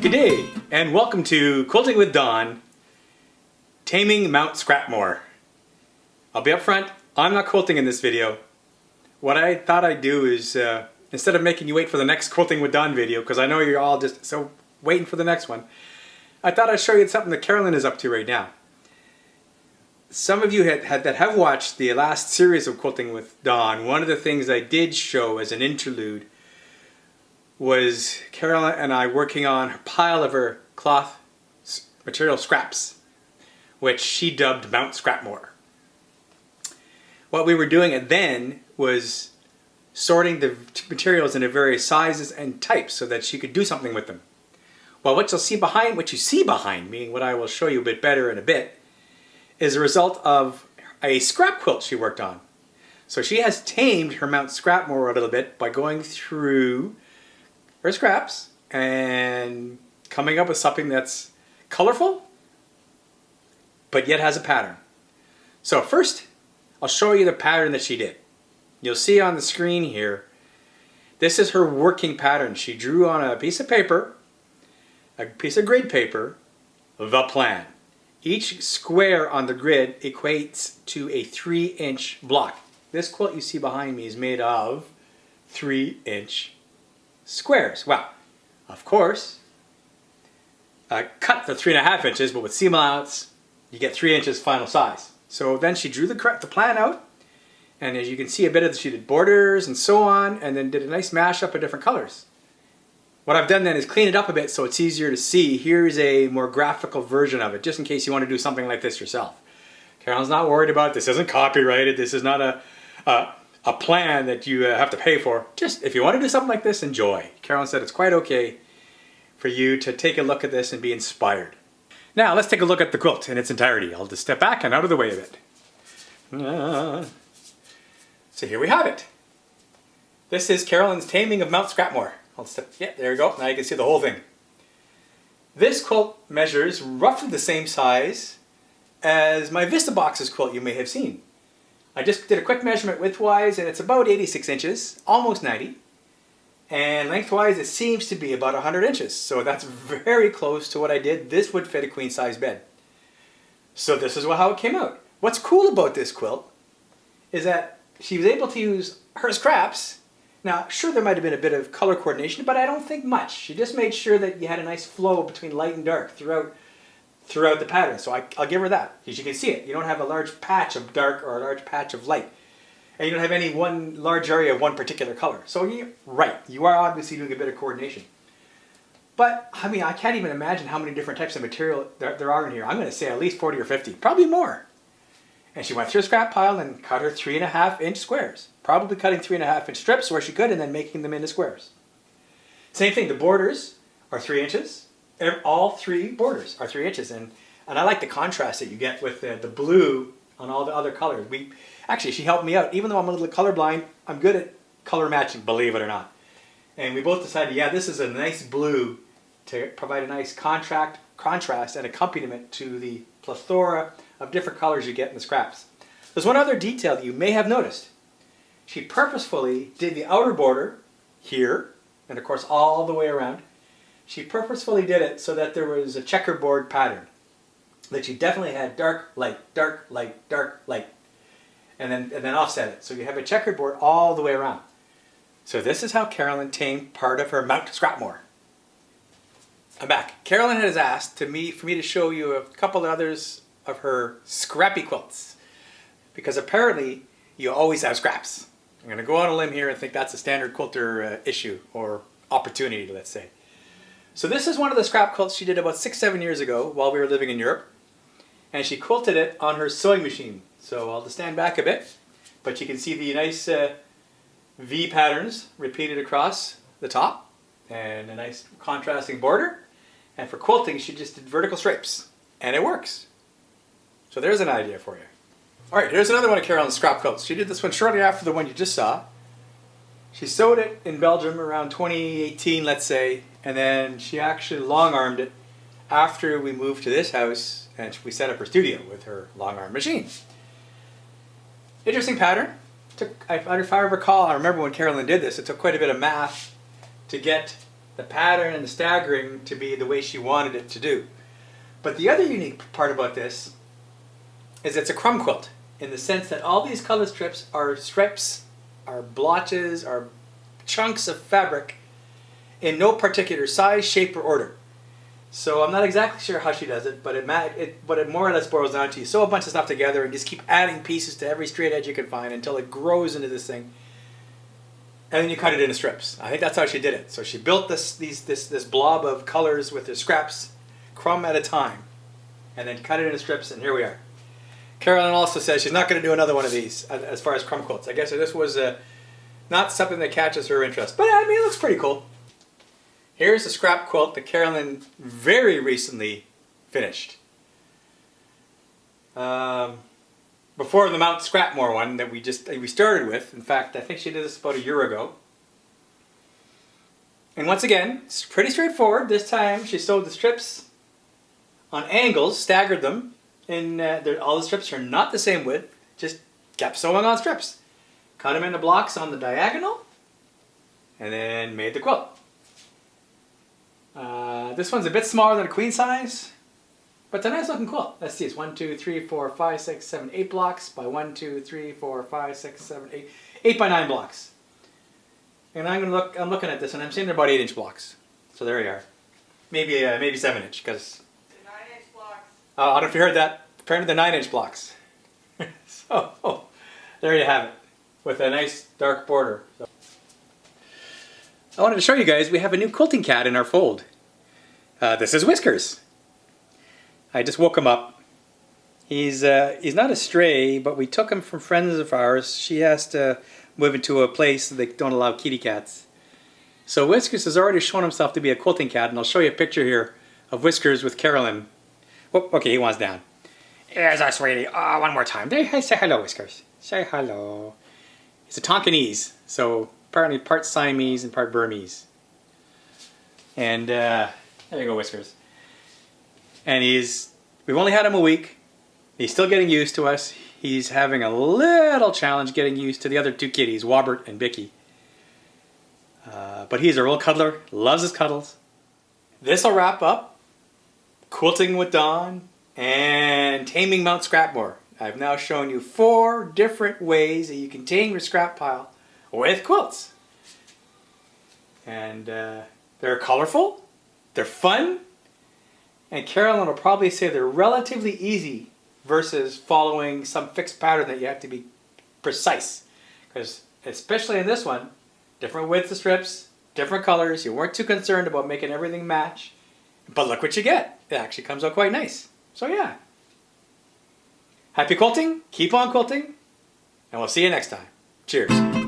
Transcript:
Good day, and welcome to Quilting with Dawn, Taming Mount Scrapmore. I'll be up front, I'm not quilting in this video. What I thought I'd do is, instead of making you wait for the next Quilting with Dawn video, because I know you're all just so waiting for the next one, I thought I'd show you something that Carolyn is up to right now. Some of you that have watched the last series of Quilting with Dawn, one of the things I did show as an interlude was Carolyn and I working on a pile of her cloth material scraps, which she dubbed Mount Scrapmore. What we were doing then was sorting the materials into various sizes and types so that she could do something with them. Well, what you see behind me, what I will show you a bit better in a bit, is a result of a scrap quilt she worked on. So she has tamed her Mount Scrapmore a little bit by going through her scraps and coming up with something that's colorful but yet has a pattern. So first I'll show you the pattern that she did. You'll see on the screen here, this is her working pattern. She drew on a piece of paper, a piece of grid paper, the plan. Each square on the grid equates to a 3-inch block. This quilt you see behind me is made of 3-inch squares. Well, of course, I cut the 3.5 inches, but with seam allowance, you get 3 inches final size. So then she drew the plan out, and as you can see, she did borders and so on, and then did a nice mashup of different colors. What I've done then is clean it up a bit so it's easier to see. Here's a more graphical version of it, just in case you want to do something like this yourself. Carolyn's not worried about it. This isn't copyrighted. This is not a plan that you have to pay for. Just if you want to do something like this, enjoy. Carolyn said it's quite okay for you to take a look at this and be inspired. Now let's take a look at the quilt in its entirety. I'll just step back and out of the way of it. So here we have it. This is Carolyn's Taming of Mount Scrapmore. Yeah, there we go. Now you can see the whole thing. This quilt measures roughly the same size as my Vista Boxes quilt you may have seen. I just did a quick measurement widthwise and it's about 86 inches, almost 90. And lengthwise it seems to be about 100 inches. So that's very close to what I did. This would fit a queen size bed. So this is how it came out. What's cool about this quilt is that she was able to use her scraps. Now, sure, there might have been a bit of color coordination, but I don't think much. She just made sure that you had a nice flow between light and dark throughout the pattern. So I'll give her that, because you can see it. You don't have a large patch of dark or a large patch of light. And you don't have any one large area of one particular color. So you are obviously doing a bit of coordination. But, I mean, I can't even imagine how many different types of material there are in here. I'm going to say at least 40 or 50, probably more. And she went through a scrap pile and cut her 3.5-inch squares. Probably cutting 3.5-inch strips where she could and then making them into squares. Same thing, the borders are 3 inches. All 3 borders are 3 inches. And I like the contrast that you get with the blue on all the other colors. Actually, she helped me out. Even though I'm a little colorblind, I'm good at color matching, believe it or not. And we both decided, yeah, this is a nice blue to provide a nice contrast and accompaniment to the plethora of different colors you get in the scraps. There's one other detail that you may have noticed. She purposefully did the outer border here, and of course all the way around. She purposefully did it so that there was a checkerboard pattern. That you definitely had dark, light, dark, light, dark, light. And then offset it. So you have a checkerboard all the way around. So this is how Carolyn tamed part of her Mount Scrapmore. I'm back. Carolyn has asked for me to show you a couple others of her scrappy quilts. Because apparently you always have scraps. I'm going to go on a limb here and think that's a standard quilter issue or opportunity, let's say. So this is one of the scrap quilts she did about 6-7 years ago while we were living in Europe. And she quilted it on her sewing machine. So I'll just stand back a bit. But you can see the nice V patterns repeated across the top. And a nice contrasting border. And for quilting she just did vertical stripes. And it works. So there's an idea for you. Alright, here's another one of Carolyn's scrap quilts. She did this one shortly after the one you just saw. She sewed it in Belgium around 2018, let's say, and then she actually long-armed it after we moved to this house and we set up her studio with her long-arm machine. Interesting pattern. If I recall, I remember when Carolyn did this, it took quite a bit of math to get the pattern and the staggering to be the way she wanted it to do. But the other unique part about this is it's a crumb quilt, in the sense that all these color strips are stripes, are blotches, are chunks of fabric in no particular size, shape, or order. So I'm not exactly sure how she does it, but it more or less boils down to you sew a bunch of stuff together and just keep adding pieces to every straight edge you can find until it grows into this thing. And then you cut it into strips. I think that's how she did it. So she built this blob of colors with her scraps, crumb at a time, and then cut it into strips, and here we are. Carolyn also says she's not going to do another one of these as far as crumb quilts. I guess this was not something that catches her interest, but I mean, it looks pretty cool. Here's a scrap quilt that Carolyn very recently finished. Before the Mount Scrapmore one that we started with. In fact, I think she did this about a year ago. And once again, it's pretty straightforward. This time she sewed the strips on angles, staggered them, and all the strips are not the same width, just kept sewing on strips. Cut them into blocks on the diagonal, and then made the quilt. This one's a bit smaller than a queen size, but it's a nice looking quilt. Let's see, it's 1, 2, 3, 4, 5, 6, 7, 8 blocks by 1, 2, 3, 4, 5, 6, 7, 8, 8 by 9 blocks. And I'm looking at this, and I'm seeing they're about 8-inch blocks. So there you are. Maybe 7-inch, because 9-inch blocks. I don't know if you heard that. Apparently they're 9-inch blocks. So there you have it, with a nice dark border. So, I wanted to show you guys we have a new quilting cat in our fold. This is Whiskers. I just woke him up. He's not a stray, but we took him from friends of ours. She has to move into a place that they don't allow kitty cats. So Whiskers has already shown himself to be a quilting cat, and I'll show you a picture here of Whiskers with Carolyn. Oh, okay, he wants down. Here's our sweetie. Oh, one more time. Hey, say hello, Whiskers. Say hello. He's a Tonkinese, so apparently part Siamese and part Burmese. And there you go, Whiskers. And we've only had him a week. He's still getting used to us. He's having a little challenge getting used to the other two kitties, Wobbert and Bicky. But he's a real cuddler, loves his cuddles. This'll wrap up Quilting with Dawn and Taming Mount Scrapmore. I've now shown you 4 different ways that you can tame your scrap pile with quilts. And they're colorful, they're fun, and Carolyn will probably say they're relatively easy versus following some fixed pattern that you have to be precise. Because especially in this one, different widths of strips, different colors, you weren't too concerned about making everything match. But look what you get. It actually comes out quite nice. So yeah. Happy quilting, keep on quilting, and we'll see you next time. Cheers.